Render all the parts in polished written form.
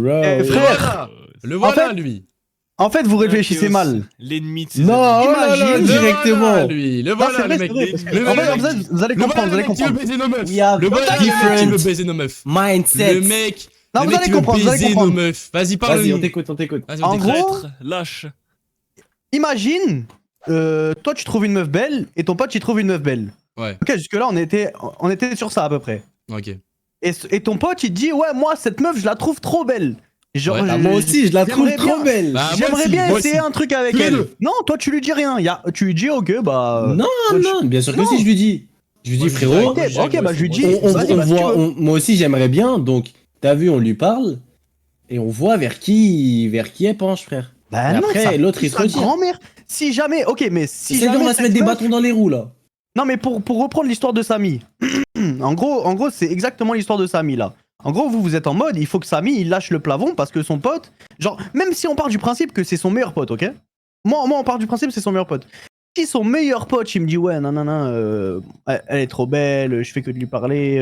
Frère, Le voilà, en fait- lui. en fait, vous réfléchissez mal. L'ennemi de ses Non, amis. oh là là, Le directement. voilà, lui. Le Non, voilà, c'est le vrai, mec. c'est vrai. parce que- Le En fait, voilà, vous allez le comprendre, voilà, vous allez le mec qui veut comprendre. baiser nos meufs. We have Le voilà, le mec qui veut baiser nos meufs. mindset. Le mec. Non, le vous mec allez qui veut comprendre, vous allez baiser nos comprendre. meufs. Vas-y, parle. Vas-y, on t'écoute, on t'écoute. Vas-y, En on gros, t'écoute. Traître, lâche. Imagine, toi tu trouves une meuf belle et ton pote il trouve une meuf belle. Ouais, Ok, jusque-là on était sur ça à peu près. ok. Et ton pote il te dit ouais moi cette meuf je la trouve trop belle. Genre, Ouais. Ah, moi aussi, je la trouve j'aimerais trop bien- belle. Bah, moi J'aimerais aussi, bien moi essayer aussi. un truc avec Tous les elle. deux. Non, toi tu lui dis rien. Tu lui dis ok bah. Non, moi, non, bien sûr que non. si, je lui dis. Je lui dis, Moi, je frérot, dis, Ok, bah je lui dis. on vas-y, bah, si tu voit, veux. moi aussi j'aimerais bien, donc t'as vu, on lui parle, et on voit vers qui elle penche, frère. Bah Et non, après, ça- l'autre, il se sa retire. grand-mère. Si jamais, ok, mais si C'est-à-dire, jamais on va se cette mettre des meuf- bâtons dans les roues, là. Non, mais pour reprendre l'histoire de Samy. en gros, c'est exactement l'histoire de Samy là. En gros, vous êtes en mode, il faut que Samy il lâche le plafond parce que son pote, genre, même si on part du principe que c'est son meilleur pote, ok. Moi, on part du principe que c'est son meilleur pote. Si son meilleur pote, il me dit ouais, non, elle est trop belle, je fais que de lui parler,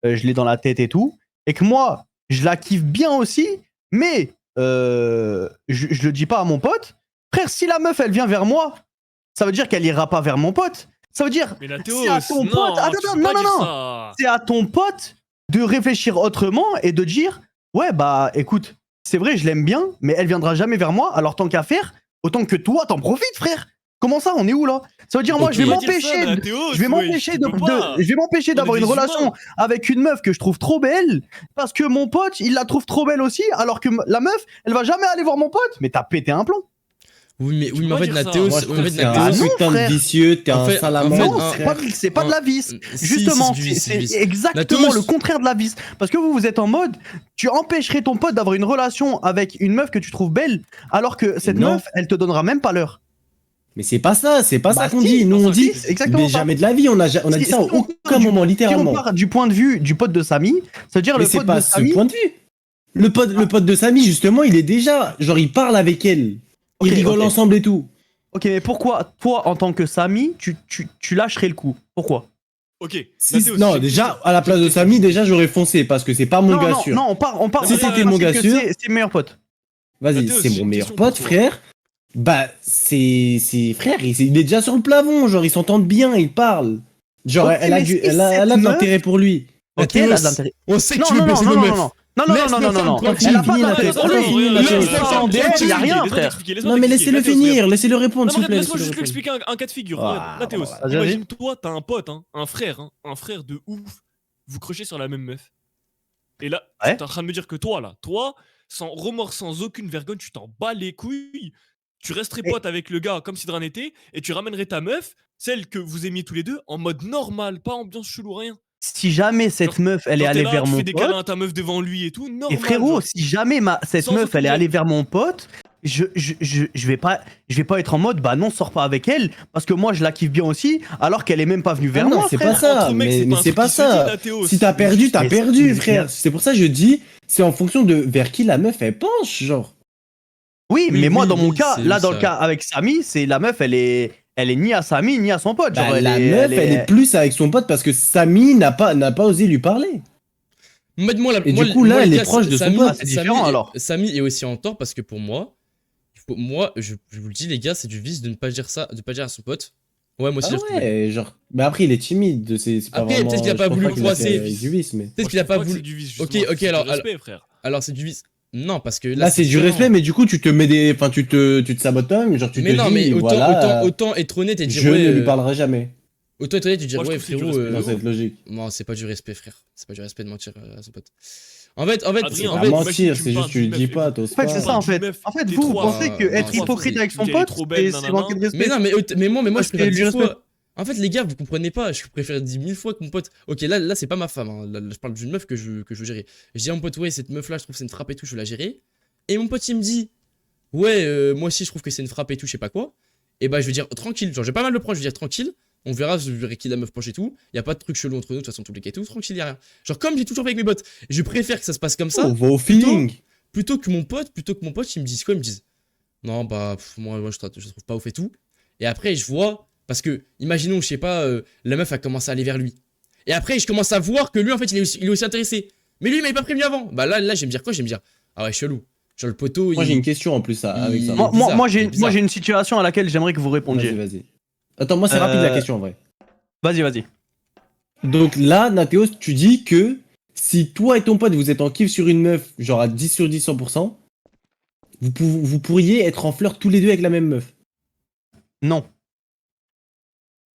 je l'ai dans la tête et tout, et que moi, je la kiffe bien aussi, mais je le dis pas à mon pote. Frère, si la meuf elle vient vers moi, ça veut dire qu'elle ira pas vers mon pote. Ça veut dire, Mais la c'est Théos, à ton non, pote. Attends, tu peux non, pas non, dire non. ça. C'est à ton pote de réfléchir autrement et de dire ouais bah écoute, c'est vrai je l'aime bien, mais elle viendra jamais vers moi. Alors tant qu'à faire, autant que toi t'en profites, frère. Comment ça, on est où là? Ça veut dire moi Ok. je vais Tu peux pas dire ça, m'empêcher, mais la Théos, je vais ouais, m'empêcher tu peux pas. je vais m'empêcher On est d'avoir une des relation humains. avec une meuf que je trouve trop belle parce que mon pote il la trouve trop belle aussi, alors que la meuf elle va jamais aller voir mon pote. Mais t'as pété un plomb. Oui, peux mais en pas fait, dire ça. Nathéos, Moi, je en trouve fait, que c'est un Ah Nathéos, non, putain de frère. vicieux, t'es En un fait, salamandre. Non, un- c'est pas de la vis. Si, Justement, si, c'est du vice. c'est exactement Nathéos. le contraire de la vis. Parce que vous êtes en mode, tu empêcherais ton pote d'avoir une relation avec une meuf que tu trouves belle, alors que cette Non. meuf, elle te donnera même pas l'heure. Mais c'est pas ça Bah qu'on si, dit. Nous, on si, dit, c'est exactement mais ça. jamais de la vie, on a dit Si- ça à si on aucun part du- moment, Si on littéralement. part du point de vue du pote de Samy, ça veut dire Mais le c'est pote pas de ce Samy. point de vue. Le pote de Samy, justement, il est déjà, genre, il parle avec elle. Ils Ok, rigolent ok. ensemble et tout. Ok, mais pourquoi, toi, en tant que Samy, tu lâcherais le coup? Pourquoi? Ok. Si- Nathéos, non, j'ai- déjà, à la place de Samy, déjà, j'aurais foncé parce que c'est pas mon Non, gars non, sûr. non, on part Si on part c'était du mon principe gars que sûr- c'est le meilleur pote. Vas-y, Mathéos, c'est j'ai mon une meilleur question pote, pour toi. frère. Bah, c'est frère, il est déjà sur le plafond, genre, ils s'entendent bien, ils parlent. Genre, Ok, elle a mais si elle a cette de meuf- l'intérêt pour lui. Ok, elle a de Nathéos, l'intérêt. on sait que Non, tu veux non, non, baiser non, nos non, meufs. non, non. Non, non, Laisse non, la non, non, femme non. tranquille. Elle a pas Fini, d'intérêt. Nathéos, Ok, fini, laisse Nathéos. la femme tranquille, y a rien, frère. Non, mais laissez-le finir, laissez-le répondre, s'il vous plaît. Laisse-moi laissez-le juste lui répondre. expliquer un cas de figure. Ah, Regarde, Nathéos, vas-y, vas-y. imagine-toi, t'as un pote, un frère de ouf. Vous crochez sur la même meuf. Et là, Ouais. t'es en train de me dire que toi, sans remords, sans aucune vergogne, tu t'en bats les couilles. Tu resterais Mais- pote avec le gars comme si de rien n'était, et tu ramènerais ta meuf, celle que vous aimiez tous les deux, en mode normal, pas ambiance chelou, rien. Si jamais cette Genre- meuf, elle est Genre, t'es allée là, vers tu mon fais des câlins pote, à ta meuf devant lui et tout, normal. et frérot, genre. si jamais cette Sans meuf, aucune elle est gêne. allée vers mon pote, je vais pas être en mode, bah non, sors pas avec elle, parce que moi, je la kiffe bien aussi, alors qu'elle est même pas venue vers non, moi, c'est frère. pas ça, Entre mecs, mais un c'est truc pas qui se dit, ça. Nathéos. Si t'as perdu, Mais- frère. mais- C'est pour ça que je dis, c'est en fonction de vers qui la meuf elle penche, genre. Oui, Oui, mais moi, oui, dans mon oui, cas, c'est là, dans le ça. cas avec Samy, c'est la meuf, elle est ni à Samy, ni à son pote. Genre, Bah, elle la est- meuf, elle est plus avec son pote parce que Samy n'a pas osé lui parler. Et du coup, là, elle est proche de son pote. C'est différent, alors. Samy est aussi en tort parce que pour moi, je vous le dis, les gars, c'est du vice de ne pas dire ça, de pas dire à son pote. Ouais, moi aussi, Ah j'ai retrouvé. ouais, genre. Mais après, il est timide, c'est pas Après, vraiment. peut-être qu'il a je pas pense voulu qu'il a fait croiser. avec du vice, mais. Peut-être qu'il a pas voulu. Ok, ok, c'est alors- du respect, frère. Alors, c'est du vice. Non, parce que là, Là, c'est du différent. respect, mais du coup, tu te mets des. Enfin, tu te sabotes toi-même, genre, tu Mais te non, dis, mais voilà, autant être honnête et dire je ouais. ne lui parlerai jamais. Autant être honnête et dire Moi, je ouais, trouve que c'est du frérot. respect. Dans cette logique. Non, c'est pas du respect, frère. C'est pas du respect de mentir à son pote. En fait, Adrien, en À fait, mentir, tu me c'est parles juste, tu lui d'une dis meuf, pas, t'oses En fait, pas. c'est ça, en fait. Meuf, En fait, t'es vous trop- pensez que non, être non, hypocrite avec son elle est pote, trop belle, c'est manquer de respect. mais non, mais moi, Parce je préfère que du 10 respect. fois. En fait, les gars, vous comprenez pas. Je préfère 10 000 fois que mon pote. Ok, là, c'est pas ma femme. Hein. Là, je parle d'une meuf que je veux gérer. Je dis à mon pote, ouais, cette meuf-là, je trouve que c'est une frappe et tout, je veux la gérer. Et mon pote, il me dit, ouais, moi aussi, je trouve que c'est une frappe et tout, je sais pas quoi. Et bah, je vais dire, tranquille. Genre, j'ai pas mal de proches, je vais dire, tranquille. On verra, je verrai qui la meuf penche et tout. Y a pas de truc chelou entre nous, de toute façon, tous les cas et tout. Tranquille, y a rien. Genre, comme j'ai toujours fait avec mes potes, je préfère que ça se passe comme ça. On va au feeling. Plutôt que mon pote, ils me disent quoi? Ils me disent, non, bah, moi, je trouve pas ouf et tout. Et après, je vois, parce que, imaginons, je sais pas, la meuf a commencé à aller vers lui. Et après, je commence à voir que lui, en fait, il est aussi intéressé. Mais lui, il m'avait pas prévenu avant. Bah là, je vais me dire quoi? Je vais me dire, Ah ouais, chelou. Genre le poteau, Moi, j'ai une question en plus avec ça. bizarre, Moi, il est bizarre. j'ai une situation à laquelle j'aimerais que vous répondiez. Vas-y. Attends, moi, c'est rapide la question en vrai. Vas-y. Donc là, Nathéos, tu dis que si toi et ton pote, vous êtes en kiff sur une meuf, genre à 10 sur 10, 100%, vous pourriez être en fleur tous les deux avec la même meuf. Non.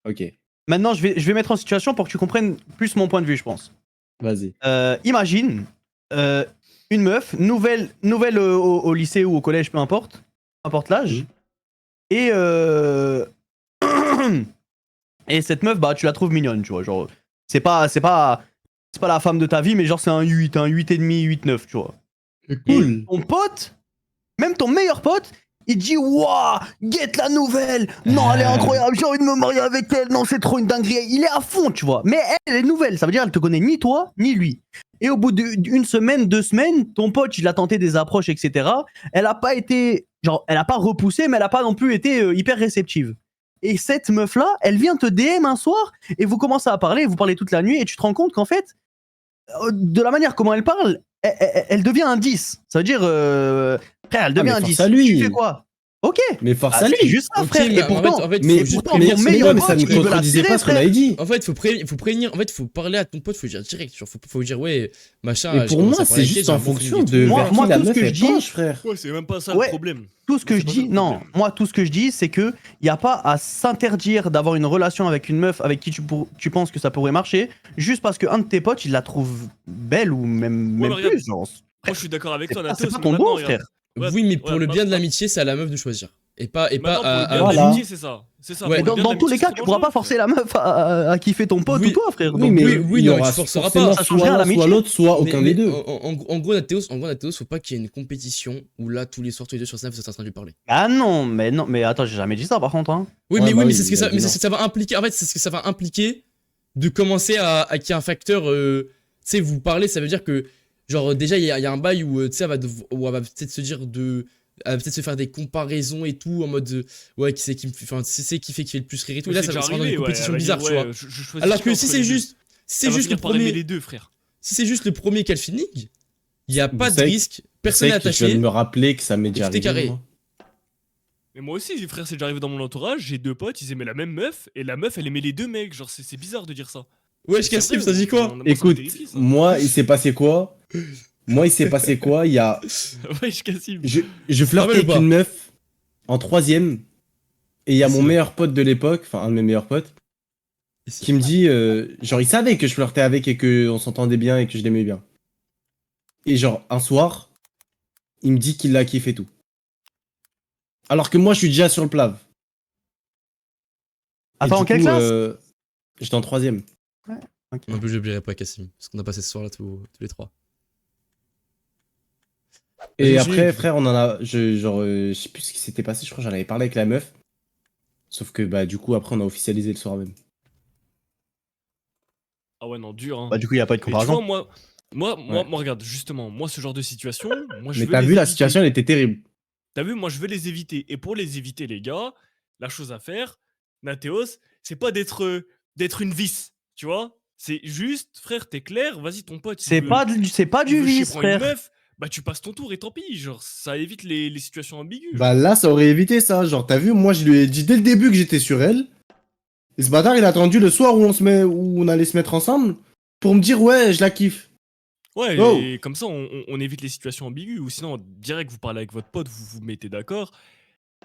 Ok, Maintenant, je vais mettre en situation pour que tu comprennes plus mon point de vue, je pense. vas-y. Imagine une meuf, nouvelle au lycée ou au collège, peu importe l'âge. Et et cette meuf, bah, tu la trouves mignonne, tu vois. Genre, c'est pas la femme de ta vie, mais genre, c'est un 8, un 8,5, 8,9, tu vois. Cool. Et ton pote, même ton meilleur pote, il dit waouh, get la nouvelle, non elle est incroyable, j'ai envie de me marier avec elle, non c'est trop une dinguerie, il est à fond tu vois, mais elle est nouvelle, ça veut dire elle te connaît ni toi ni lui. Et au bout d'une semaine, 2 semaines, ton pote il a tenté des approches etc. Elle a pas été, genre elle a pas repoussé mais elle a pas non plus été hyper réceptive. Et cette meuf là, elle vient te DM un soir et vous commencez à parler, vous parlez toute la nuit et tu te rends compte qu'en fait, de la manière comment elle parle, elle devient un 10. Ça veut dire, frère, elle devient un 10. Tu fais quoi? Ok. Mais force à lui. C'est juste ça, Ok, frère. mais Et pourtant, en fait, mais faut juste pourtant, prévenir ton son meilleur mais pote. ça ne pote, il veut la contredisait tirer, pas ce qu'on frère. avait dit. En fait, faut prévenir. En fait, faut parler à ton pote, faut dire direct. Genre, faut dire, ouais, machin. Mais j'ai pour commencé moi, à parler c'est avec elle, juste j'ai en un bon fonction feeling et de tout. vers Moi, qui la tout ce meuf que elle je dis- penche, frère. Ouais, c'est même pas ça Ouais. le problème. tout ce que C'est je pas ça dis, le non, problème. moi, tout ce que je dis, c'est que y a pas à s'interdire d'avoir une relation avec une meuf avec qui tu penses que ça pourrait marcher, juste parce qu'un de tes potes, il la trouve belle ou même Ouais, mais regarde, plus. Genre, moi je suis d'accord avec toi, c'est Natos, pas mais ton maintenant, droit, regarde. frère. Oui, mais pour Regarde, le bien de l'amitié, c'est à la meuf de choisir. Et pas Maintenant, pour le à bien de Voilà. l'amitié, c'est ça. C'est ça. Ouais. Mais pour le bien de dans tous les l'amitié, cas, c'est tu trop pourras pas dangereux, forcer frère. la meuf à kiffer ton pote Oui. ou toi, frère. Oui, Donc, mais oui, il y non, aura tu forceras forcément pas. Ça change rien à soit l'un, l'amitié. soit l'autre, soit aucun des deux. En gros, Nathéos, faut pas qu'il y ait une compétition où là, tous les soirs, tous les deux sur Snap, vous êtes en train de lui parler. Ah non, mais attends, j'ai jamais dit ça par contre. Hein. Oui, Ouais, bah mais oui, c'est ce que il a ça, dit mais non. c'est ce que ça va impliquer. En fait, c'est ce que ça va impliquer de commencer à qu'il y ait un facteur. Tu sais, vous parler, ça veut dire que, genre, déjà, il y a un bail où, tu sais, où elle va peut-être se dire de. Elle va peut-être se faire des comparaisons et tout, en mode. Ouais, qui c'est qui me fait. Enfin, c'est qui fait le plus rire et tout. Et là, ça C'est va déjà se rendre dans une arrivé, ouais, compétition elle va bizarre, dire, tu vois. ouais, je choisis Alors que entre si les c'est deux. juste. Si c'est Elle va juste le finir par aimer premier. les deux, frère. Si c'est juste le premier qu'elle finit, il n'y a pas de savez- risque. Personne n'est Je viens attaché. de me rappeler que ça m'est déjà tout est arrivé. carré. moi. Mais moi aussi, frère, c'est déjà arrivé dans mon entourage. J'ai 2 potes, ils aimaient la même meuf, et la meuf, elle aimait les 2 mecs. Genre, c'est bizarre de dire ça. Wesh, C'est Cassim, vrai, ça dit quoi moi, ça me Écoute, terrifie, ça. moi, il s'est passé quoi? Moi, il s'est passé quoi? Il y a. Wesh, Cassim. Je flirtais Rappelle ou avec pas une meuf en 3ème, et il y a mon C'est- meilleur pote de l'époque, enfin un de mes meilleurs potes, qui me dit, genre il savait que je flirtais avec et qu'on s'entendait bien et que je l'aimais bien. Et genre un soir, il me dit qu'il l'a kiffé tout. Alors que moi je suis déjà sur le plave. Et Attends, en du quelle coup, classe j'étais en 3ème. En plus, j'oublierai pas Cassim, parce qu'on a passé ce soir-là tous les trois. Et Vas-y, après, continue. frère, je sais plus ce qui s'était passé, je crois que j'en avais parlé avec la meuf. Sauf que bah du coup après on a officialisé le soir même. Ah ouais, non, dur, hein. Bah, du coup, il y a pas de Et tu vois, comparaison. moi, regarde, justement, moi, ce genre de situation, moi, je Mais veux t'as les vu la éviter. situation, elle était terrible. T'as vu, moi, je veux les éviter. Et pour les éviter, les gars, la chose à faire, Nathéos, c'est pas d'être une vis, tu vois. C'est juste, frère, t'es clair, vas-y, ton pote, C'est pas du il veut chier vice, pour une frère. meuf, bah tu passes ton tour et tant pis, genre, ça évite les situations ambiguës. Bah là ça aurait évité ça, genre t'as vu, moi je lui ai dit dès le début que j'étais sur elle. Et ce bâtard il a attendu le soir où on allait se mettre ensemble pour me dire ouais je la kiffe. Ouais, Oh. et comme ça, on évite les situations ambiguës, ou sinon, direct, vous parlez avec votre pote, vous vous mettez d'accord,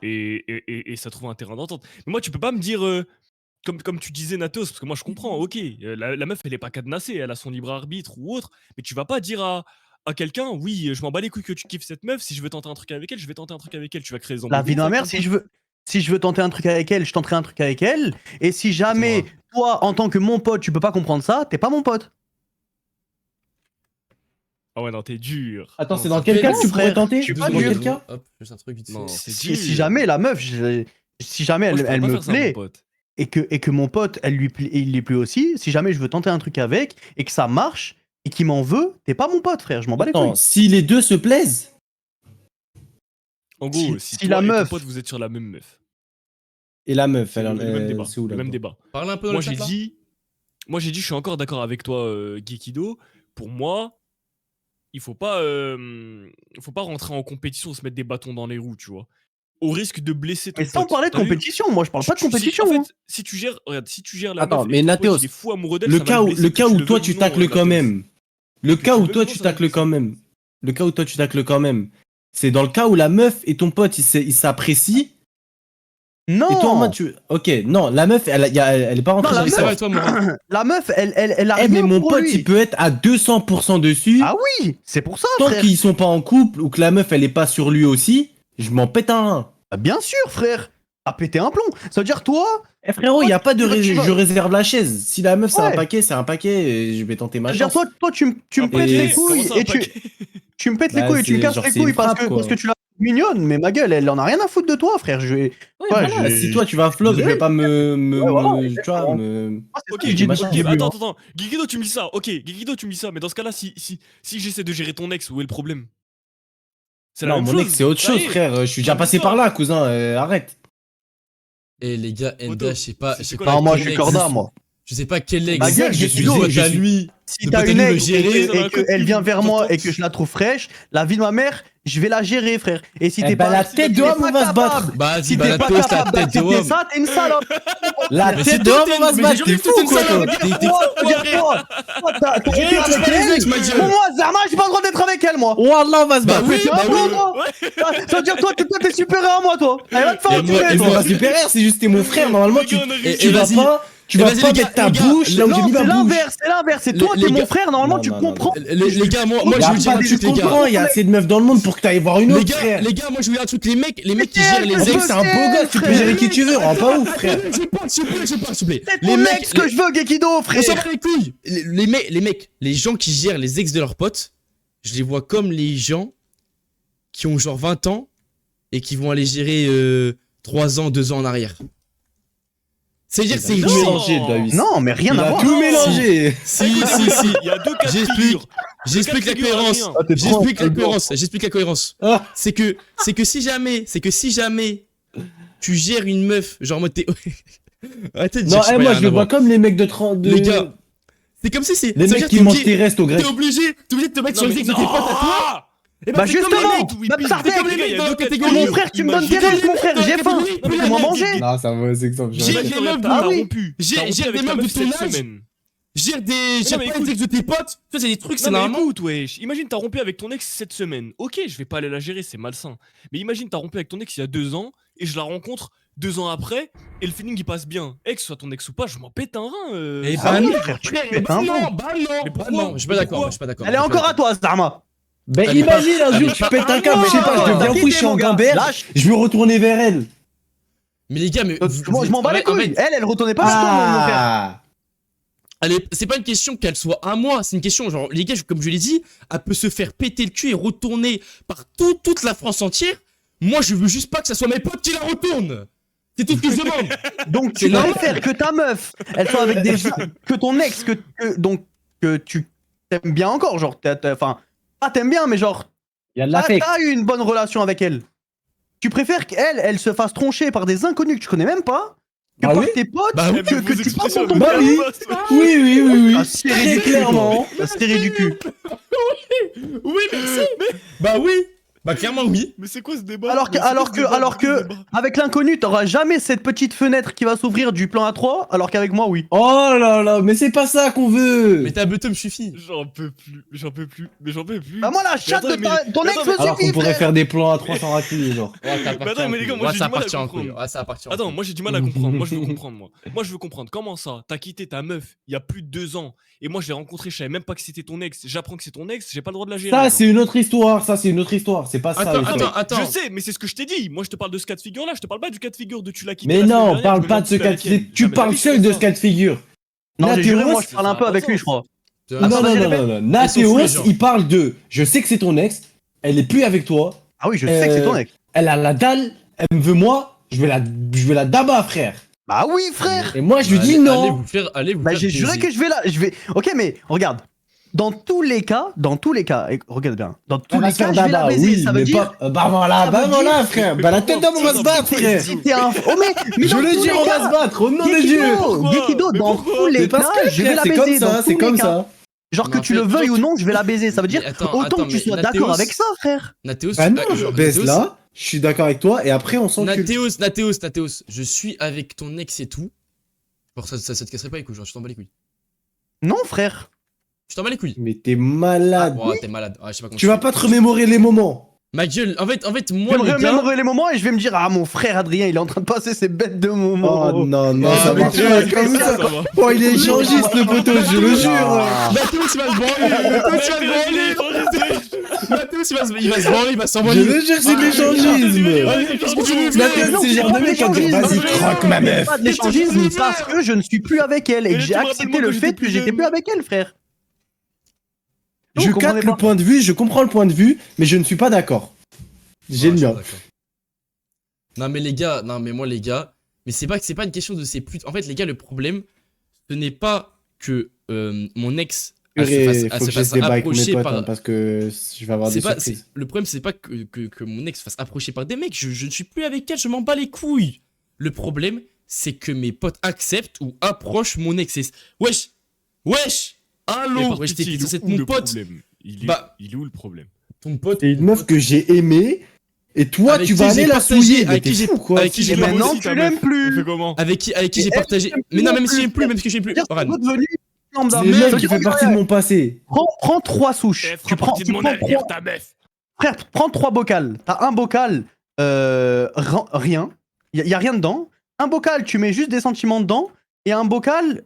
et ça trouve un terrain d'entente. Mais moi, tu peux pas me dire, comme tu disais, Natos, parce que moi, je comprends, ok, la meuf, elle est pas cadenassée, elle a son libre arbitre ou autre, mais tu vas pas dire à quelqu'un, oui, je m'en bats les couilles que tu kiffes cette meuf, si je veux tenter un truc avec elle, je vais tenter un truc avec elle, tu vas créer des La embrouilles vie de de ouf ma avec mère, ton pote. si je veux tenter un truc avec elle, je tenterai un truc avec elle. Et si jamais, toi, en tant que mon pote, tu peux pas comprendre ça, t'es pas mon pote. Ah ouais, non, t'es dur. Attends, Non, c'est dans quel fait cas non, que tu pourrais frère. tenter? Je suis Dans pas quel dur. cas? Hop, juste un truc vite fait. Non, c'est Si dur. jamais la meuf, si jamais Moi, je pourrais elle pas me faire ça, mon plaît pote. et que mon pote, elle lui plaît, et il lui plaît aussi, si jamais je veux tenter un truc avec et que ça marche et qu'il m'en veut, t'es pas mon pote, frère. Je m'en bats les Attends, couilles. si les deux se plaisent, En gros, Si si la toi et ton meuf- pote, vous êtes sur la même meuf, et la meuf, c'est elle le même débat. c'est où Le même là-dedans? débat. Parle un peu dans Moi le chat, j'ai là. dit, je suis encore d'accord avec toi, Gekido. Pour moi, il faut pas rentrer en compétition, se mettre des bâtons dans les roues, tu vois. Au risque de blesser ton Mais sans pote. parler de T'as vu compétition, moi je parle pas de compétition. En hein. fait, si tu gères, regarde, si tu gères la Attends, meuf mais et que ton Nathéos, pote, il est fou amoureux d'elle, Le ça va cas le où, blesser, le que cas tu où le toi veuilles tu ou non, tacles quand Nathéos. même. Le Que cas tu où le veuilles toi ou non, tu ça va le tacles quand blesser. même. Le cas où toi tu tacles quand même. C'est dans le cas où la meuf et ton pote il s'apprécient. Et toi en Non, mode ok, non, la meuf elle est pas rentrée Non, la dans Oui, ça meuf- va, toi, Morin. la meuf, elle a Eh, mais rien mon pour pote lui. il peut être à 200% dessus. Ah oui, c'est pour ça, Tant frère. qu'ils sont pas en couple ou que la meuf elle est pas sur lui aussi, je m'en pète un rein. Bah, bien sûr, frère. T'as pété un plomb. Ça veut dire, toi, Eh frérot, il y a pas de tu vas- je réserve la chaise. Si la meuf Ouais. c'est un paquet, et je vais tenter ça ma veut dire, chance. toi, tu me Un pètes paquet, les couilles comment ça, un et paquet tu me pètes les Bah, couilles et tu me c'est- casses genre, les c'est une couilles parce frappe, quoi. que tu la trouves mignonne. Mais ma gueule, elle en a rien à foutre de toi, frère. Ouais, Ouais, voilà, je- si toi tu vas flop, je vais pas me Ouais, voilà, tu vois, exactement. me. Ah, c'est Ok, ça que je dis machin, depuis le début, hein. attends. Guigido, tu me dis ça. Ok, Guigido, tu me dis ça. Mais dans ce cas-là, si j'essaie de gérer ton ex, où est le problème? C'est la Non, même mon chose. ex c'est autre Ça y chose, est. frère. Je suis déjà Fin passé d'histoire. par là, cousin. Arrête. Et les gars, Enda, Moto, je sais pas. c'est Je sais quoi pas la- Non, moi, quel je suis ex- corda, moi. Je sais pas quel ex. Ma gueule, je tu suis- dois je à suis- lui. Si de t'as pote à une lui le ex gérer, ça va et qu'elle vient vers moi t'entends et que je la trouve fraîche, la vie de ma mère, je vais la gérer, frère. Et si Eh t'es ben, pas la tête de t'es homme, pas on va se battre. capable- Bah, Si vas-y, t'es pas Balatos, la capable tête de d'accepter homme. ça, t'es une salope. La Mais tête c'est de toi, homme, on va se mais battre. j'ai T'es juste fou, une quoi, salope. toi. Toi, t'as été J'ai avec touché les ex, elle. ma gueule. Pour moi, Zarma, j'ai pas le droit d'être avec elle, moi. Wallah, on va se Bah battre. oui, T'es bah un oui. con, toi. Ça veut dire, toi, t'es supérieur à moi, toi. Allez, va te faire Et moi, enculer, et toi. moi, Pas supérieur, c'est juste t'es mon frère. Normalement, Les gars, on a Et- juste- tu vas vas-y. pas. Tu Et vas vas-y, pas les gars, mettre ta les gars, bouche là où j'ai Non, mis c'est ma bouche. l'inverse, c'est l'inverse. C'est Les- toi, les t'es mon gars- frère. Normalement, Non, tu non, non, comprends. Les gars, moi, Y je a veux dire pas un de truc, les gars. comprends, il y a assez de meufs dans le monde pour que t'ailles voir une Les autre, gars, frère. les gars, moi je veux dire un truc, les mecs qui Mais gèrent les En plus, ex. c'est un beau gosse, tu peux frère. gérer qui tu veux, rends pas ouf, frère. Je parle, s'il vous plaît, s'il vous plaît. C'est Les ton mecs, ex que je veux, Gekido, on s'en frère. bat les couilles. Les mecs, les gens qui gèrent les ex de leurs potes, je les vois comme les gens qui ont genre 20 ans et qui vont aller gérer 3 ans, 2 ans en arrière. C'est-à-dire que c'est Il a tout mélangé, Davis. Non, mais rien Il à a voir. tout mélangé. Si. Il y a deux cas de J'explique. figure. J'explique la Deux cas de figure à cohérence. rien. J'explique la cohérence. Ah. C'est que si jamais tu gères une meuf, genre en mode t'es. Arrêtez de Non, dire, je sais pas, moi y a je rien le à vois voir. comme les mecs de 30. Les gars, c'est comme si c'est. Les ça veut mecs dire qui t'es mangent obligé- tes restes au grec. T'es obligé de te mettre sur les ex de tes potes à toi. Et Bah c'est comme justement, les mecs, bah, oui, ça les fait mecs, les il y a mecs dans la deux cas de catégorie. Mon figure. frère, tu me donnes Imagine- tes restes, mon frère, j'ai faim. Non, mais Fais-moi manger. Non, c'est un mauvais exemple. J'ai- Imagine, les regarde, meufs t'as Ah oui. rompu. J'ai- T'as rompu j'ai avec des ta meufs de meuf ton cette âge. semaine. Gère mais pas écoute. les ex de tes potes. Ça, c'est des trucs, c'est Non, mais normalement. écoute, wesh. Imagine, t'as rompu avec ton ex cette semaine. Ok, je vais pas aller la gérer, c'est malsain. Mais imagine, t'as rompu avec ton ex il y a 2 ans et je la rencontre 2 ans après et le feeling il passe bien. Ex, soit ton ex ou pas, je m'en pète un rein. Et Ah bah oui, non, frère, tu frère, pètes bah un non, plomb. bah Mais non, pourquoi bah non, je suis pas d'accord, Pourquoi je suis pas d'accord. Elle est encore à toi, Zarma. Ben Elle est imagine pas- un elle jour est tu pas- pètes un câble, je sais pas, je T'as deviens fou, quitté, je suis en mon gars. gamberge, Lâche. je veux retourner vers elle. Mais les gars, mais. Je m'en bats les en fait, couilles. Elle retournait pas sur toi, mon frère. Ah. c'est pas une question qu'elle soit à moi, c'est une question, genre, les gars, comme je l'ai dit, elle peut se faire péter le cul et retourner par toute la France entière. Moi, je veux juste pas que ça soit mes potes qui la retournent. C'est tout ce que je demande. Donc tu C'est normal. préfères que ta meuf, elle soit avec des gens, que ton ex, donc que tu t'aimes bien encore, genre, enfin, pas t'aimes bien, mais genre, Il y a de l'affect. t'as eu une bonne relation avec elle. Tu préfères qu'elle se fasse troncher par des inconnus que tu connais même pas, que Ah par oui tes potes, Bah oui, que tu passes dans ton Bah oui. Oui, Ah, serré très du cul, clairement. toi. Ah, serré du cul. Oui, merci. Bah oui. Bah clairement oui. Mais c'est quoi ce débat Alors que, Mais c'est quoi alors ce que, débat alors Pourquoi ce que, débat avec l'inconnu, t'auras jamais cette petite fenêtre qui va s'ouvrir du plan A3, alors qu'avec moi, oui. Oh là là, mais c'est pas ça qu'on veut. Mais ta button me suffit. J'en peux plus, j'en peux plus, mais j'en peux plus. Bah moi, la chatte attends, de mais- ton ex attends, me mais- Alors qu'on suffit, pourrait frère. faire des plans à 300 raclés, genre. attends, mais les gars, moi, j'ai ça du mal à appartient en couille. comprendre. Ouais, ça appartient en Attends, couille. moi j'ai du mal à comprendre. Moi je veux comprendre, moi. Moi je veux comprendre. Comment ça t'as quitté ta meuf il y a plus de 2 ans et moi je l'ai rencontrée, je savais même pas que c'était ton ex. J'apprends que c'est ton ex, j'ai pas le droit de la gérer. Ça, genre. c'est une autre histoire. Ça, c'est une autre histoire. C'est pas ça. Attends, l'histoire. attends. Je sais, mais c'est ce que je t'ai dit. Moi je te parle de ce cas de figure là, je te parle pas du cas de figure de tu l'as quitté. Mais la semaine non, dernière, parle je pas me de ce demande cas de si t'es avec figure. elle. Tu Jamais parles la vie, seul c'est de ça. ce cas de figure. Non, j'ai juré, moi, Nathéos. je parle un peu avec lui, je crois. Attends, Non, vas-y, non, répète. non, non. Ils sont Nathéos, fous, les gens. il parle de. Je sais que c'est ton ex. Elle est plus avec toi. Ah oui, je sais que c'est ton ex. Elle a la dalle. Elle me veut moi. Je vais la dabat, frère. Bah oui, frère. Et moi, je lui dis Allez non. vous Bah faire j'ai juré plaisir. que je vais. Ok, mais regarde. Dans tous les cas, et regarde bien. Dans tous Elle va les se faire cas, je vais la daba, baiser. oui, Ça veut mais dire. pas. Bah voilà, ça bah veut voilà, dire- frère. Bah la tête d'homme, on va se battre, frère. Si t'es un. Oh mais Je dans le tous dis, les on va cas, se battre, au nom de Dieu. Gekido, Pourquoi Gekido, Mais dans pourquoi tous les Mais parce cas, que, je vais frère, la c'est comme baiser. ça, Dans c'est tous comme les cas. ça. Genre Mais que en tu fait, le veuilles ou non, je vais la baiser. Ça veut dire Mais attends, autant que tu mais sois Nathéos- d'accord avec ça, frère. Nathéos, Ah tu- non, genre, baise Nathéos- là, je suis d'accord avec toi, et après on s'encule. Nathéos, je suis avec ton ex et tout. Pour ça te casserait pas les couilles, genre tu t'en bats les couilles. Non, frère. Tu t'en bats les couilles. Mais t'es malade. Ouais, t'es malade. Ouais, je sais pas comment Tu vas pas te remémorer les moments. Ma gueule, en fait, Je moi, vais me les gars. remémorer les moments et je vais me dire, ah, mon frère Adrien, il est en train de passer ses bêtes de moments. Oh non, non, Ah, ça mais marche tu pas vois, comme ça. Oh, il est échangiste, le poteau, je le jure. Nathéos, il va se branler. Nathéos, il va se branler, il va Je s'envoler. le jure, c'est de l'échangisme. Qu'est-ce que tu veux Nathéos, c'est le genre de mec à dire, vas-y, croque ma meuf. Pas de l'échangisme parce que je ne suis plus avec elle et que Mais j'ai tu me accepté rappelles-moi le quand fait j'étais que plus j'étais jeune. plus avec elle, frère. Je Vous comprenez capte le pas. point de vue, je comprends le point de vue, mais je ne suis pas d'accord. J'ai le mien. Non mais les gars, non mais moi les gars, mais c'est pas une question de ces putes. En fait les gars, le problème, ce n'est pas que mon ex elle Purée, se faut que je fasse ce débat avec mes approcher potes, par. hein, parce que je vais avoir des C'est pas, surprises. le problème, c'est pas que mon ex se fasse approcher par des mecs. Je ne suis plus avec elle, je m'en bats les couilles. Le problème, c'est que mes potes acceptent ou approchent mon ex. Wesh, allô, wesh, t'es censé être mon pote. Il Bah- est où le problème? Ton pote. C'est une meuf que j'ai aimée, et toi, Avec tu qui vas j'ai aller la partagé, souiller. avec qui j'ai- avec qui Et j'ai Moi maintenant, aussi, tu ta l'aimes meuf. plus. On fait comment? Avec qui j'ai Et partagé. elle, Mais non, même si plus. j'aime plus, même si j'aime plus. C'est Regarde. devenu lambda. C'est une Ça meuf veut qui dire, fait partie de mon passé. Prends 3 souches. Elle fera partie de mon avenir, ta meuf. Frère, prends 3 bocals. T'as un bocal, rien. Y a rien dedans. Un bocal, tu mets juste des sentiments dedans. Et un bocal,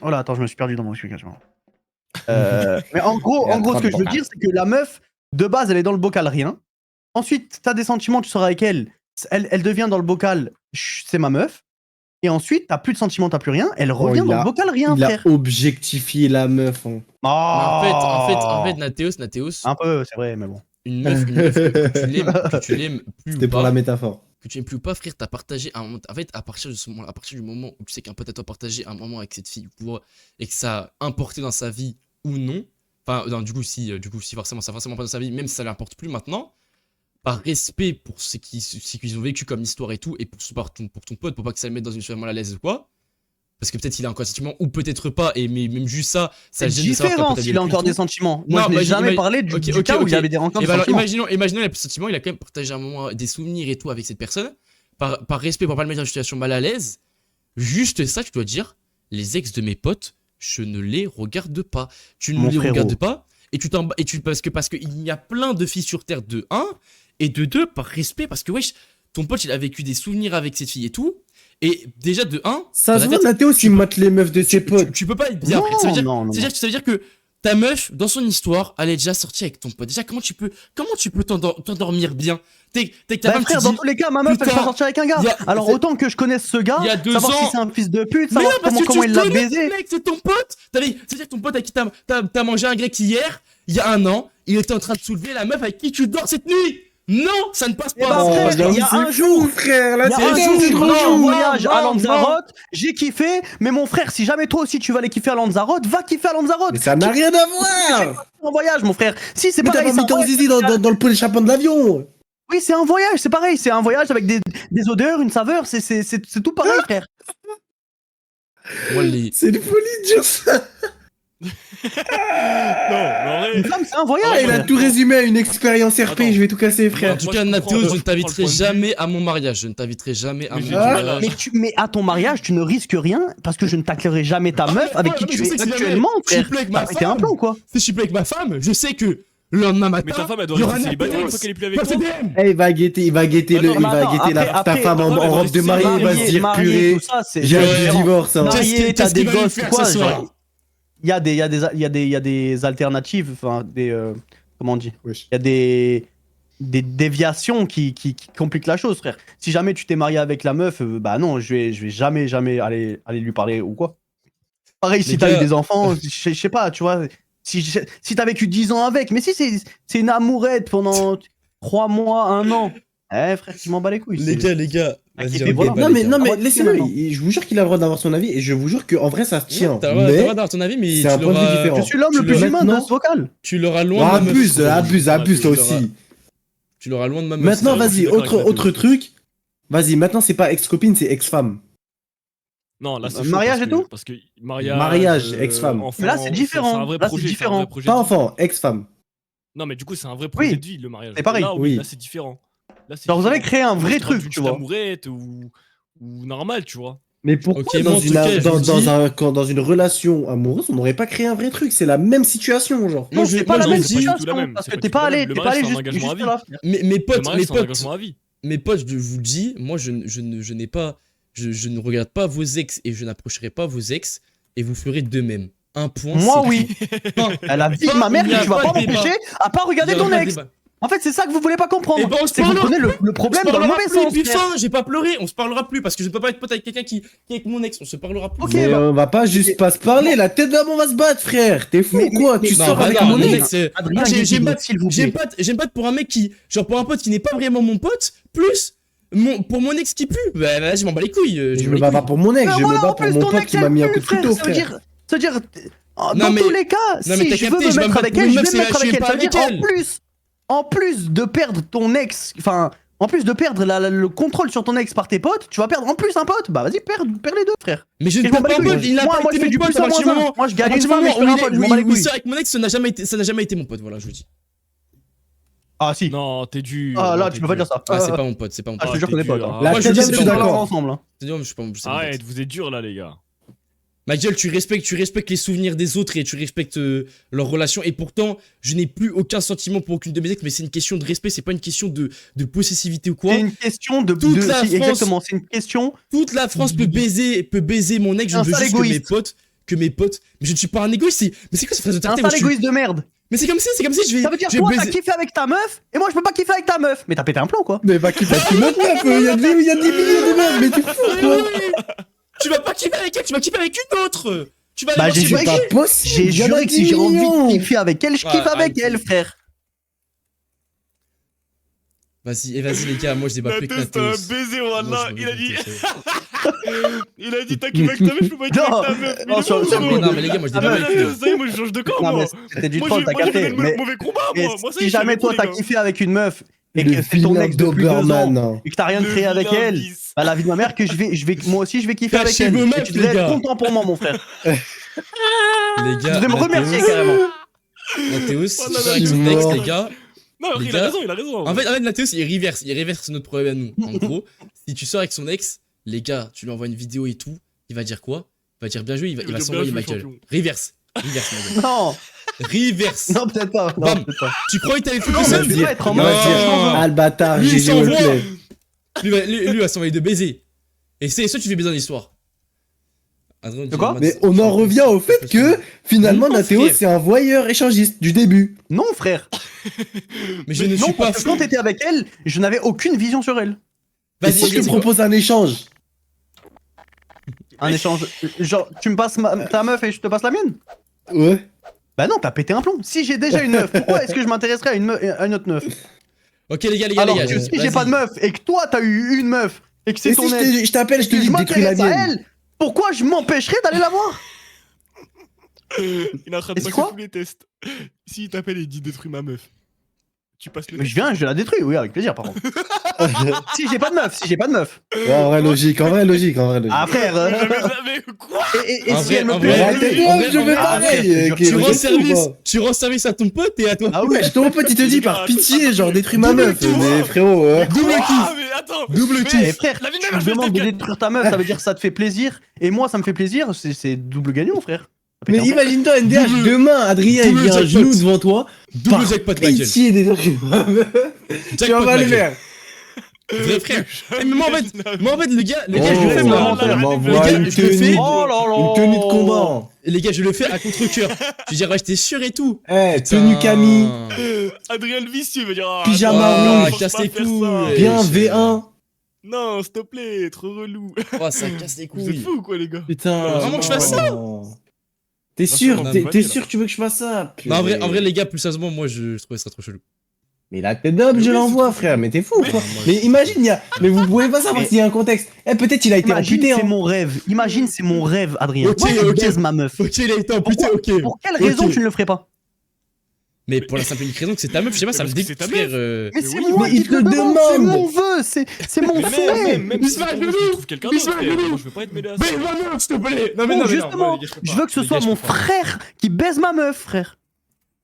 Oh là, attends, je me suis perdu dans mon explication. Mais en gros, Il y a ce que je veux 30 dire, c'est que la meuf, de base, elle est dans le bocal rien. Ensuite, t'as des sentiments, tu sors avec elle. Elle devient dans le bocal, c'est ma meuf. Et ensuite, t'as plus de sentiments, t'as plus rien. Elle revient il dans a- le bocal rien, Il a frère. objectifié la meuf. Hein. En fait, Nathéos, Un peu, c'est vrai, mais bon. une meuf que tu l'aimes plus ou C'était pour pas, la métaphore. que tu aimes plus ou pas, frère, t'as partagé un moment. En fait, à partir du moment où tu sais qu'un pote à toi a partagé un moment avec cette fille ou quoi, et que ça a importé dans sa vie ou non, enfin, non, du coup, si forcément, ça a forcément pas dans sa vie, même si ça l'importe plus maintenant, par respect pour ce qu'ils ont vécu comme histoire et tout, et pour ton pote, pour pas que ça le mette dans une situation mal à l'aise ou quoi, parce que peut-être il a encore des sentiments, ou peut-être pas, et mais même juste ça C'est le gêne de savoir qu'un différent pote a s'il a vécu encore tout. des sentiments. Moi, Non, je n'ai jamais parlé ok, du cas où il y avait des encore Et des bah alors, sentiments. imaginons il a quand même partagé un moment, des souvenirs et tout avec cette personne, par respect, pour pas le mettre dans une situation mal à l'aise, juste ça, tu dois dire, les ex de mes potes, je ne les regarde pas. Tu ne Mon les frérot. regardes pas, parce qu'il y a plein de filles sur Terre, de 1, et de 2, par respect, parce que wesh, ton pote, il a vécu des souvenirs avec cette fille et tout, et déjà de 1, Ça dans se ta voit, tête, Nathéo, s'il mate les meufs de ses tu, potes. tu peux pas être bien Non, après. Ça veut dire, non, non, ça veut dire que ta meuf, dans son histoire, elle est déjà sortie avec ton pote. Déjà, comment tu peux t'endormir bien? T'es que ta Bah femme, frère, tu dans dis, tous les cas, ma meuf, elle putain, va sortir avec un gars. y a- Alors c'est- autant que je connaisse ce gars, il y a 2 savoir ans. si c'est un fils de pute, Mais non, savoir parce que comment tu il l'a connais baisé. le mec, c'est ton pote. C'est-à-dire que ton pote avec qui t'as mangé un grec hier, il y a 1 an, il était en train de soulever la meuf avec qui tu dors cette nuit. Non, ça ne passe Eh ben, pas. frère, Oh, il y a c'est un fou, jour, frère. Là, Il y a c'est un fou, jour, c'est je trop suis en fou. voyage à non, Lanzarote, j'ai kiffé, mais mon frère, si jamais toi aussi tu vas aller kiffer à Lanzarote, va kiffer à Lanzarote. Mais ça n'a rien à voir. En voyage, mon frère. Si c'est Mais t'as pareil, pas c'est mis un ton voyage. zizi dans le pot d'échappement de l'avion. Oui, c'est un voyage, c'est pareil, c'est un voyage avec des odeurs, une saveur, c'est tout pareil, frère. Moi, les- C'est une folie de dire ça. Non, mais en Une vrai. femme, c'est un voyage. Ah, il a frère. tout résumé à une expérience RP, Attends. je vais tout casser, En frère. tout Moi, cas, je Nathéos, comprends je ne le point t'inviterai de vue. jamais à mon mariage. Je ne t'inviterai jamais à Mais mon j'ai dit mariage. Mais à ton mariage, tu ne risques rien parce que je ne taclerai jamais ta meuf avec qui mais je tu sais es que si jamais actuellement, je suis frère. plus avec ma T'as pété un femme. plan, quoi. Si je suis plus avec ma femme, je sais que le lendemain matin. Mais ta femme, elle il doit y aura rester célibataire Nathéos. une fois qu'elle est plus avec Pas toi. CDM. Eh, il va guetter, Attends, mais attends, ta après, femme en après, robe de c'est mariée, il va se dire marié, purée. tout ça, c'est J'ai un différent. divorce. Hein. Marié, t'as Qu'est-ce qu'il des va lui gosses, faire quoi, ce soir genre, il y a des alternatives, enfin, comment on dit? Wesh. Il y a des déviations qui compliquent la chose, frère. Si jamais tu t'es marié avec la meuf, bah non, je vais jamais aller lui parler ou quoi. Pareil, si Les t'as gars- eu des enfants, je sais pas, tu vois. Si t'as vécu 10 ans avec, mais si c'est une amourette pendant 3 mois, 1 an, frère, tu m'en bats les couilles. Les c'est- gars, Inquiétez, vas-y, voilà. débat, Non, les mais, gars. non, mais Ah, ouais, laissez-le. maintenant. Je vous jure qu'il a le droit d'avoir son avis et je vous jure qu'en vrai, ça se tient. T'as le droit Mais d'avoir ton avis, mais c'est un tu point de vue l'auras- différent. Je suis l'homme Tu le plus l'auras humain de maintenant. ce vocal. Tu l'auras Oh, loin de ma meuf. abuse toi Tu l'auras- aussi. Tu l'auras loin de ma meuf. Maintenant, je suis vas-y, d'accord avec autre Mathéo. truc. Vas-y, maintenant, c'est pas ex-copine, c'est ex-femme. Non, là, c'est chaud Mariage parce et tout que, parce que mariage, Mariage, ex-femme. enfant, Là, c'est différent. C'est un vrai Là, c'est projet. différent. C'est un vrai projet Pas de vie. enfant, ex-femme. Non, mais du coup, c'est un vrai projet Oui, de vie, le mariage. c'est pareil. Là, Oui. là c'est différent. Là, c'est Genre, vous avez différent. créé un Moi, vrai je parle truc, d'une tu petite vois. amourette ou normal, tu vois. Mais pourquoi Ok, moi, en tout cas, je vous dis- dans une relation amoureuse, on n'aurait pas créé un vrai truc? C'est la même situation, genre. Moi, Non, je- c'est pas moi, la je même le dis- pas du tout la situation, même, parce c'est que pas t'es du tout la pas même. allé, Le t'es pas mariage, allé c'est un engagement à juste vie. là. Mes Le potes, mariage, c'est un engagement à vie. mes potes, je vous le dis, moi, je n'ai pas, je ne regarde pas vos ex et je n'approcherai pas vos ex et vous ferez de même. Un point. Moi, c'est oui. tout. Fin. À la vie de ma Il mère, n'y a que tu vas pas pas de débat. m'empêcher à pas regarder Il y aura ton pas de ex. débat. En fait, c'est ça que vous voulez pas comprendre. Eh ben, on se C'est que vous parlera prenez le On problème se dans le parlera mauvais plus, sens. puis frère. fin, j'ai pas pleuré, on se parlera plus parce que je ne peux pas être pote avec quelqu'un qui est avec mon ex, on se parlera plus. Ok, Mais bah- on va pas juste pas se parler, la tête d'homme on va se battre, frère. T'es fou Mais- ou quoi? mais- Tu non, sors bah avec non, mon mon ex. ex, Adrien, moi, Guigui, j'aime pas, s'il vous plaît. j'aime pas pour un mec qui, genre pour un pote qui n'est pas vraiment mon pote, plus pour mon ex qui pue, bah vas-y, je m'en bats les couilles. Je m'en me bats bats les pas couilles. pour mon ex, Mais je voilà, me bats en pour plus, mon ton pote ex, qui m'a elle mis un pue, coup de couteau, Ça veut frère. dire, Non, dans mais- tous les cas, non, mais si t'as je veux capté, me je vais mettre me avec battre elle, pour je une vais meuf, me mettre je suis avec elle. pas Ça veut dire, avec elle. en plus de perdre ton ex, enfin, en plus de perdre le contrôle sur ton ex par tes potes, tu vas perdre en plus un pote. Bah vas-y, perds les deux, frère. Mais je Et ne je m'en peux bats pas les un couilles. pote, il n'a Moi, pas je été fais mon du pote plus à à partir du moins un. moment. Moi, je À gagne partir une du femme et moment je perds un pote, je m'en bats les où il couilles. sort avec mon ex, ça n'a jamais été mon pote, voilà, je vous dis. Ah si. Non, t'es dur. Ah non, là, t'es tu peux pas dur. dire ça. Ah, c'est pas mon pote, c'est pas mon Ah, je pote. te jure qu'on est t'es potes. dur, hein. hein. La Moi, je tête dis, d'homme, c'est je pas suis mon On parle d'accord. ensemble. Hein. C'est-à-dire, je sais pas mon pote. Arrête, vous êtes dur là, les gars. Ma gueule, tu respectes les souvenirs des autres et tu respectes leurs relations. Et pourtant, je n'ai plus aucun sentiment pour aucune de mes ex, mais c'est une question de respect, c'est pas une question de possessivité ou quoi. C'est une question de. Toute la France- Exactement, c'est une question. Toute la France peut baiser mon ex, je Un veux sale juste égoïste. que mes potes. Mais je ne suis pas un égoïste, mais c'est quoi cette phrase de C'est un tarté? Moi, sale je suis- égoïste de merde. Mais c'est comme si je vais. Ça veut dire je vais toi, t'as baiser- kiffé avec ta meuf, et moi, je peux pas kiffer avec ta meuf. Mais t'as pété un plan, quoi. Mais va kiffer avec une autre meuf, il y a 10 millions de meufs, mais t'es fou Oui, quoi? oui. Tu vas pas kiffer avec elle, tu vas kiffer avec une autre. Tu vas Bah, aller j'ai voir juré chez- C'est pas possible. J'ai il y en a juré que 10 si j'ai envie millions. de kiffer avec elle, je kiffe Ouais, avec arrête. elle, frère. Vas-y, les gars, moi je débat plus que Natos, t'as un Natos. baiser, Moi, wallah. je me Il a dit. dégoûte, Il a dit, t'as kiffé avec ta meuf, je peux pas kiffer avec ta meuf. Mais non, il est sur- bon, sur- gros. Mais non, mais les gars, moi je Ah, débat mais avec Natos, eux. ça y est, moi je change de camp, Non, moi. mais c'était du Moi, troll, j'ai t'as capté. fait le Mais mauvais combat, mais moi. Ça y est, si je suis jamais avec toi vous, t'as les gars. kiffé avec une meuf et Le que c'est ton vilain ex depuis 2 ans Doberman. et que t'as rien de Le créé avec vilain elle, vice. bah la vie de ma mère que moi aussi je vais kiffer avec Cachez elle. vos Et meufs, tu les devrais être gars. content pour moi, mon frère. Les Tu gars, devrais me remercier carrément. Nathéos, si Oh tu là sors là, avec son je suis ex, mort. les gars. Non, Les il gars, a raison, il a raison. En fait, Nathéos, il reverse notre problème à nous. En gros, si tu sors avec son ex, les gars, tu lui envoies une vidéo et tout, il va dire quoi? Il va dire bien joué, il va dire s'envoyer bien ma joué, gueule. champion. Reverse, ma gueule. Non, Reverse. non peut-être pas. Non, Bam. peut-être pas. Tu crois qu'il t'avait foutu Non, ça? mais je vais pas être en Il va mode. Non. dire, ah le bâtard, Lui, il GG s'envoie. Wordplay. Lui va s'envoyer de baiser. Et c'est ça, tu fais baiser dans l'histoire. Adrien, De quoi? Mais on en revient au fait que finalement Non, Nathéos frère. c'est un voyeur échangiste du début. Non, frère. Mais je ne Non, suis pas parce que fou. quand t'étais avec elle, je n'avais aucune vision sur elle. Et Vas-y, si je te vas-y, propose un échange? Un échange. Genre, tu me passes ta meuf et je te passe la mienne? Ouais. Bah non, t'as pété un plomb. Si j'ai déjà une meuf, pourquoi est-ce que je m'intéresserais à une autre meuf? Ok, les gars, Alors les que gars. si j'ai vas-y. pas de meuf et que toi t'as eu une meuf et que c'est Et ton si ex, je t'appelle, je te que dis je de détruire la m'intéresse à mienne. elle, pourquoi je m'empêcherais d'aller la voir? Il est en train de Et c'est passer quoi tous les tests. S'il t'appelle et il dit détruis ma meuf, tu passes le Mais test. je viens, je la détruis, oui, avec plaisir par contre. Si j'ai pas de meuf, Ouais, en vrai logique, en vrai logique. Ah frère, Mais quoi? et En si vrai, elle me en plaît, vrai, Arrêtez, en vrai, je en fais vrai, pareil. frère, ok, Tu rends service à ton pote et à toi. ah ouais, Ouais, ton pote il te dit par pitié, genre détruis ma Double meuf. kiff. Mais frérot, Double Ah, kiff. mais attends. Double Mais- kiff. mais frère, La vie de tu ma me mère, demandes je de fais détruire ta meuf, ça veut dire que ça te fait plaisir, et moi ça me fait plaisir, c'est double gagnant frère. Mais imagine-toi NDH, Double- demain Adrien il double vient à jackpot. genoux devant toi. Double Par jackpot, ma gueule. pitié détruis ma meuf. Tu Jackpot, vas ma le gueule. faire. Vrai frère. Eh, mais moi en fait, les gars, Oh, je le fais on moi. m'envoie Les gars, une je le fais. tenue, Oh là là, une tenue de combat. Les gars, je le fais à contre-cœur. Je veux dire, ouais, j'étais sûr et tout. Eh, tenue Camille, Adrien le vicieux veut dire. Ah, Pyjama non, rouge. faut Casse pas les faire couilles. ça. bien je- V1. Non, s'il te plaît, trop relou. Oh, ça casse les Vous êtes couilles. fous ou quoi, les gars? Putain. Vraiment que je fasse ça? T'es sûr, on a t'es vanné, là. sûr que tu veux que je fasse ça? Non, en vrai, Purée. les gars, plus sérieusement, moi, je trouvais ça trop chelou. Mais la tête d'homme, Mais je oui, l'envoie, c'est frère. Mais t'es fou ou quoi? moi, Mais imagine, il y a. Mais vous pouvez pas savoir Mais- s'il y a un contexte. Eh, peut-être il a été imagine amputé. c'est Hein. mon rêve, imagine c'est mon rêve Adrien. Ok, Moi je ok. baise ma meuf. Ok, il a été amputé, ok. Pour quelle raison Ok. tu ne le ferais pas? Mais pour la simple et unique raison que c'est ta meuf, je sais pas, ça me parce que c'est dégoûte, ta frère. Mais Mais c'est oui, moi mais qui il te le te demande, c'est demande. mon vœu, c'est mon Mais souhait. même si c'est ton vœu, tu trouves quelqu'un d'autre, frère. Moi, je veux pas être mêlé à ça. Mais non, s'il te plaît. Non, Bon, non, justement, les gars, peux je pas. veux que ce Les soit gars, je mon peux pas. frère qui baise ma meuf, frère.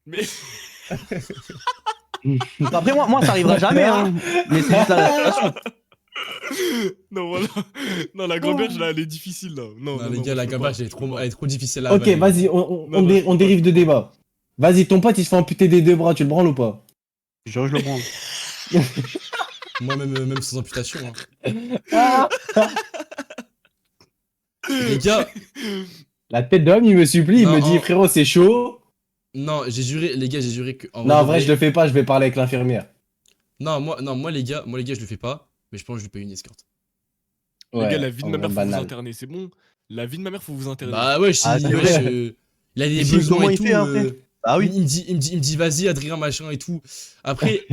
Mais Après, moi ça arrivera jamais, hein. Mais c'est juste la situation. non, voilà. Non, la gamberge, là, elle est difficile, là. Non, Non, les non, gars, moi, la je peux gamberge, pas, elle je peux pas. est trop difficile à Ok, avaler. vas-y, Non, non, je peux on pas, dérive je de peux pas. débat. Vas-y, ton pote, il se fait amputer des 2 bras, tu le branles ou pas? Je le prends. Moi, même sans amputation. Hein. Ah. Les gars, La tête d'homme, il me supplie, il Non, me dit, en- frérot, c'est chaud. non, j'ai juré, les gars, j'ai juré que. Non, en vrai, je le fais pas, je vais parler avec l'infirmière. Non, moi, les gars, je le fais pas. Mais je pense que je lui paye une escorte. Les gars, la vie de en ma mère, vrai, faut vous banal. interner, c'est bon. La vie de ma mère, faut vous interner. Bah ouais, si, Ah, c'est wesh, vrai. il a des Et si, besoins comment et il tout. fait après Ah oui. Il me dit, vas-y, Adrien, machin et tout. Après,